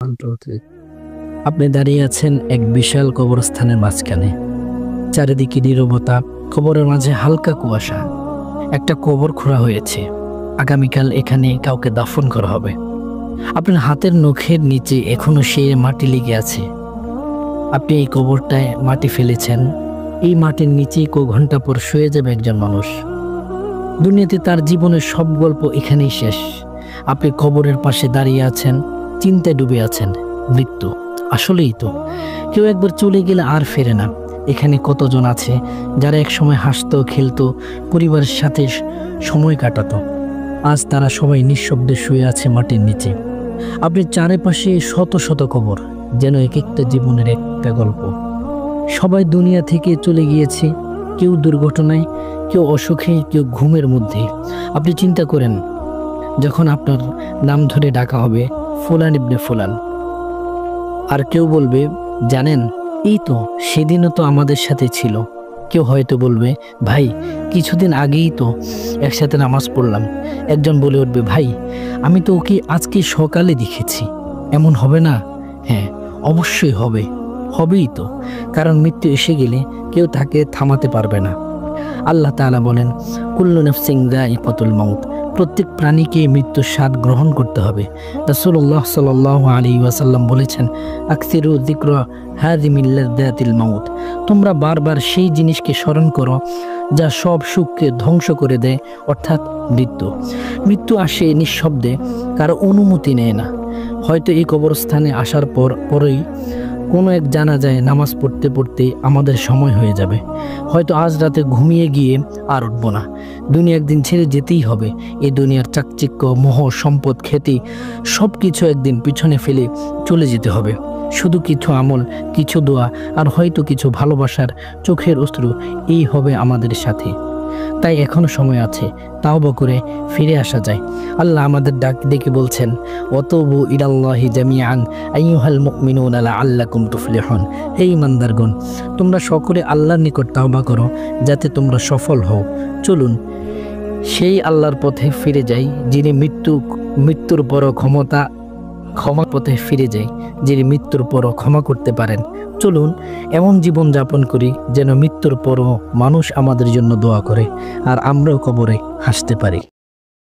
আপনি দাঁড়িয়ে আছেন এক বিশাল কবরস্থানের মাঝখানে। চারিদিকে নীরবতা, কবরের মাঝে হালকা কুয়াশা। একটা কবর খোঁড়া হয়েছে, আগামীকাল এখানে কাউকে দাফন করা হবে। আপনার হাতের নখের নিচে এখনো সেই মাটি লেগে আছে। আপনি এই কবরটায় মাটি ফেলেছেন, এই মাটির নিচেই ঘন্টা পর শুয়ে যাবে একজন মানুষ। দুনিয়াতে তার জীবনের সব গল্প এখানেই শেষ। আপনি কবরের পাশে দাঁড়িয়ে আছেন, চিন্তায় ডুবে আছেন। মৃত্যু আসলেই তো, কেউ একবার চলে গেলে আর ফেরে না। এখানে কতজন আছে যারা একসময় হাসতো, খেলতো, পরিবারের সাথে সময় কাটাতো। আজ তারা সবাই নিঃশব্দে শুয়ে আছে মাটির নিচে। আপনি চারিপাশে শত শত কবর, যেন এক একটা জীবনের একটা গল্প। সবাই দুনিয়া থেকে চলে গিয়েছে, কেউ দুর্ঘটনায়, কেউ অসুখে, কেউ ঘুমের মধ্যে। আপনি চিন্তা করেন, যখন আপনার নাম ধরে ডাকা হবে ফুলান ইবনে ফুলান, আর কেউ বলবে, জানেন এই তো সেদিনও তো আমাদের সাথে ছিল। কেউ হয়তো বলবে, ভাই কিছুদিন আগেই তো একসাথে নামাজ পড়লাম। একজন বলে উঠবে, ভাই আমি তো ওকে আজকে সকালে দেখেছি। এমন হবে না? হ্যাঁ, অবশ্যই হবে, হবেই তো। কারণ মৃত্যু এসে গেলে কেউ তাকে থামাতে পারবে না। আল্লাহ তাআলা বলেন, কুল্লু নাফসিন যায়িকাতুল মাউত, প্রত্যেক প্রাণীকে মৃত্যুর স্বাদ গ্রহণ করতে হবে। রাসূলুল্লাহ সাল্লাল্লাহু আলাইহি ওয়াসাল্লাম বলেছেন, আকসিরু যিকরা হাযিমিল লাযযাতিল মাউত, তোমরা বারবার সেই জিনিসকে স্মরণ করো যা সব সুখকে ধ্বংস করে দেয়, অর্থাৎ মৃত্যু। মৃত্যু আসে নিঃশব্দে, কারো অনুমতি নেয় না। হয়তো এই কবরস্থানে আসার পরেই কোনো এক জানাজায় নামাজ পড়তে পড়তে আমাদের সময় হয়ে যাবে। হয়তো আজ রাতে ঘুমিয়ে গিয়ে আর উঠব না। দুনিয়া একদিন ছেড়ে যেতেই হবে। এই দুনিয়ার চাকচিক্য, মোহ, সম্পদ, খ্যাতি সব কিছু একদিন পিছনে ফেলে চলে যেতে হবে। শুধু কিছু আমল, কিছু দোয়া আর হয়তো কিছু ভালোবাসার চোখের অশ্রু, এই হবে আমাদের সাথে। তাই এখনো সময় আছে, তাওবা করে ফিরে আসা যায়। আল্লাহ আমাদের ডাক ডেকে বলছেন, ওয়াতুবু ইলাল্লাহি জামিআন আইয়ুহাল মুমিনুনা লাআল্লাকুম তুফলিহুন। হে ঈমানদারগণ, তোমরা সকলে আল্লাহর নিকট তাওবা করো যাতে তোমরা সফল হও। চলুন সেই আল্লাহর পথে ফিরে যাই, যিনি মৃত্যুর পরও ক্ষমা পথে ফিরে যাই, যিনি মৃত্যুর পরও ক্ষমা করতে পারেন। চলুন এমন জীবন যাপন করি যেন মৃত্যুর পরও মানুষ আমাদের জন্য দোয়া করে আর আমরাও কবরে হাসতে পারি।